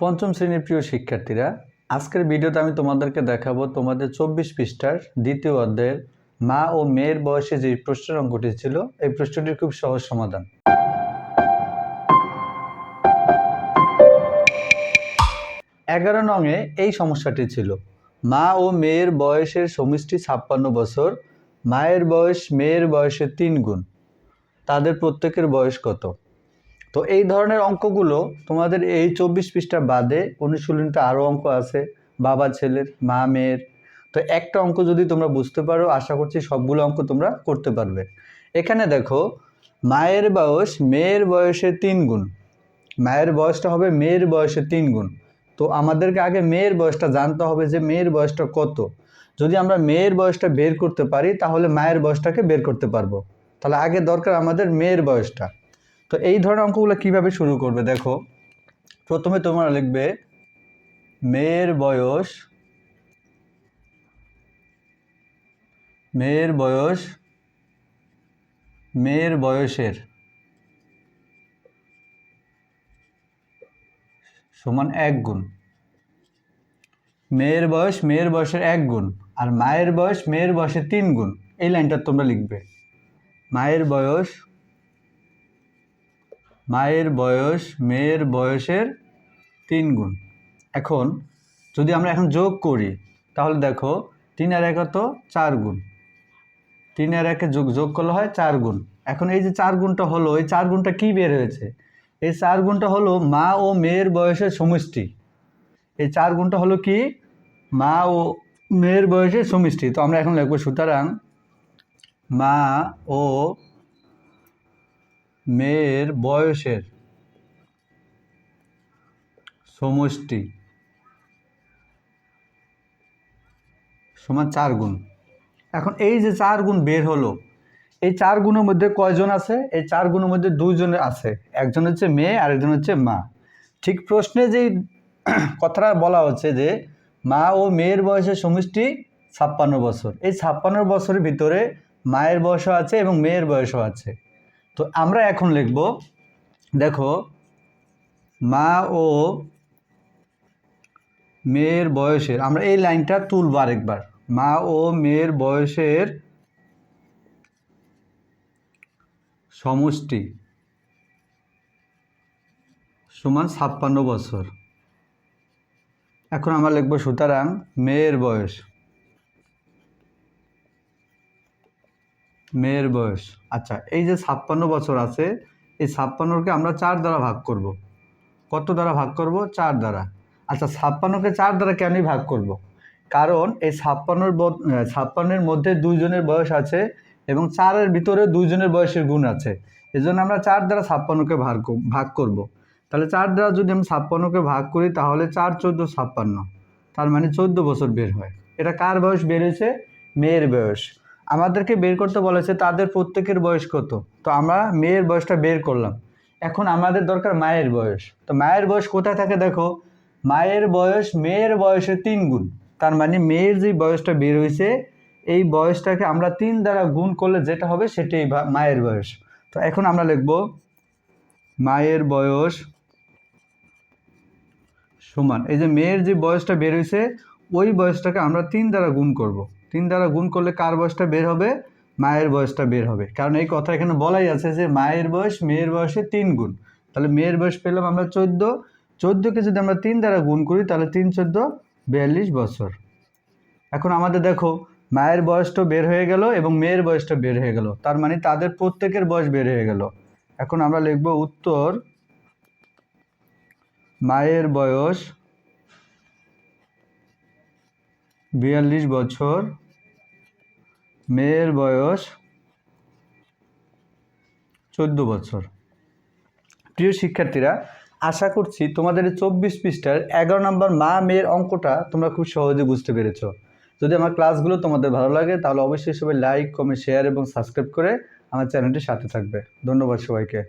পঞ্চম শ্রেণীর প্রিয় শিক্ষার্থীরা, আজকের ভিডিওতে আমি তোমাদেরকে দেখাবো তোমাদের 24 পৃষ্ঠার দ্বিতীয় অধ্যায়ের মা ও মেয়ের বয়সে যে প্রশ্নের অঙ্কটি ছিল এই প্রশ্নটির খুব সহজ সমাধান। 11 নংয়ে এই সমস্যাটি ছিল, মা ও মেয়ের বয়সের সমষ্টি 56 বছর, মায়ের বয়স মেয়ের বয়সের 3 গুণ, তাদের প্রত্যেকের বয়স কত? তো এই ধরনের অঙ্কগুলো তোমাদের এই 24 পৃষ্ঠা বাদে অনুশীলনীতে আরও অঙ্ক আছে, বাবা ছেলের, মা মেয়ের। তো একটা অঙ্ক যদি তোমরা বুঝতে পারো, আশা করছি সবগুলো অঙ্ক তোমরা করতে পারবে। এখানে দেখো, মায়ের বয়স মেয়ের বয়সের 3 গুণ, মায়ের বয়সটা হবে মেয়ের বয়সের 3 গুণ। তো আমাদেরকে আগে মেয়ের বয়সটা জানতে হবে যে মেয়ের বয়সটা কত। যদি আমরা মেয়ের বয়সটা বের করতে পারি তাহলে মায়ের বয়সটাকে বের করতে পারবো। তাহলে আগে দরকার আমাদের মেয়ের বয়সটা। তো এই ধরনের অঙ্কগুলো কিভাবে শুরু করবে দেখো, প্রথমে তোমরা লিখবে মেয়ের বয়স, মেয়ের বয়স মেয়ের বয়সের সমান 1 গুণ, মেয়ের বয়স মেয়ের বয়সের 1 গুণ, আর মায়ের বয়স মেয়ের বয়সের 3 গুণ। এই লাইনটা তোমরা লিখবে, মায়ের বয়স মেয়ের বয়সের 3 গুণ। এখন যদি আমরা এখন যোগ করি তাহলে দেখো 3 আর 1 কত, 4 গুণ, 3 আর 1 যোগ করলে হয় 4 গুণ। এখন এই যে 4 গুণটা হলো, এই 4 গুণটা কি বের হয়েছে? এই 4 গুণটা হলো মা ও মেয়ের বয়সের সমষ্টি। এই 4 গুণটা হলো কি? মা ও মেয়ের বয়সের সমষ্টি। তো আমরা এখন লিখবো, সুতরাং মা ও মেয়ের বয়সের সমষ্টি সমান 4 গুণ। এখন এই যে 4 গুণ বের হলো, এই 4 গুণের মধ্যে কয়জন আছে? এই 4 গুণের মধ্যে 2 জন আছে, একজন হচ্ছে মেয়ে আর একজন হচ্ছে মা। ঠিক প্রশ্নে যেই কথাটা বলা হচ্ছে যে মা ও মেয়ের বয়সের সমষ্টি 56 বছর। এই 56 বছরের ভিতরে মায়ের বয়সও আছে এবং মেয়ের বয়সও আছে। তো আমরা এখন লিখব, দেখো মা ও মেয়ের বয়সের, আমরা এই লাইনটা তুলব আরেকবার, মা ও মেয়ের বয়সের সমষ্টি সমান 56 বছর। এখন আমরা লিখব, সুতরাং মেয়ের বয়স আচ্ছা, এই যে 56 বছর আছে, এই 56কে আমরা 4 দ্বারা ভাগ করব। কত দ্বারা ভাগ করব? 4 দ্বারা। আচ্ছা, 56কে 4 দ্বারা কেনই ভাগ করব? কারণ এই 56-এর মধ্যে 2 জনের বয়স আছে এবং 4-এর ভিতরে 2 জনের বয়সের গুণ আছে। এজন্য আমরা 4 দ্বারা 56কে ভাগ করব। তাহলে 4 দ্বারা যদি আমি 56কে ভাগ করি তাহলে 4 14 56, তার মানে 14 বছর বের হয়। এটা কার বয়স বের হয়েছে? মেয়ের বয়স। আমাদেরকে বের করতে বলেছে তাদের প্রত্যেকের বয়স কত। তো আমরা মেয়ের বয়সটা বের করলাম। এখন আমাদের দরকার মায়ের বয়স। তো মায়ের বয়স কোথায় থাকে দেখো, মায়ের বয়স মেয়ের বয়সের 3 গুণ। তার মানে মেয়ের যে বয়সটা বের হয়েছে এই বয়সটাকে আমরা 3 দ্বারা গুণ করলে যেটা হবে সেটাই মায়ের বয়স। তো এখন আমরা লিখব, মায়ের বয়স সমান, এই যে মেয়ের যে বয়সটা বের হয়েছে ওই বয়সটাকে আমরা 3 দ্বারা গুণ করব। 3 দ্বারা গুণ করলে কার বয়সটা বের হবে? মায়ের বয়সটা বের হবে। কারণ এই কথা এখানে বলাই আছে যে মায়ের বয়স মেয়ের বয়সে 3 গুণ। তাহলে মেয়ের বয়স পেলাম আমরা 14। 14কে যদি আমরা 3 দ্বারা গুণ করি তাহলে 3 14 42 বছর। এখন আমাদের দেখো, মায়ের বয়সটা বের হয়ে গেল এবং মেয়ের বয়সটা বের হয়ে গেল, তার মানে তাদের প্রত্যেকের বয়স বের হয়ে গেল। এখন আমরা লিখব উত্তর, মায়ের বয়স 42 বছর, মেয়ের বয়স 14 বছর। প্রিয় শিক্ষার্থীরা, আশা করছি তোমাদের 24 পৃষ্ঠার 11 নম্বর মা মেয়ের অঙ্কটা তোমরা খুব সহজে বুঝতে পেরেছ। যদি আমার ক্লাসগুলো তোমাদের ভালো লাগে তাহলে অবশ্যই সবাই লাইক, কমেন্ট, শেয়ার এবং সাবস্ক্রাইব করে আমার চ্যানেলটির সাথে থাকবে। ধন্যবাদ সবাইকে।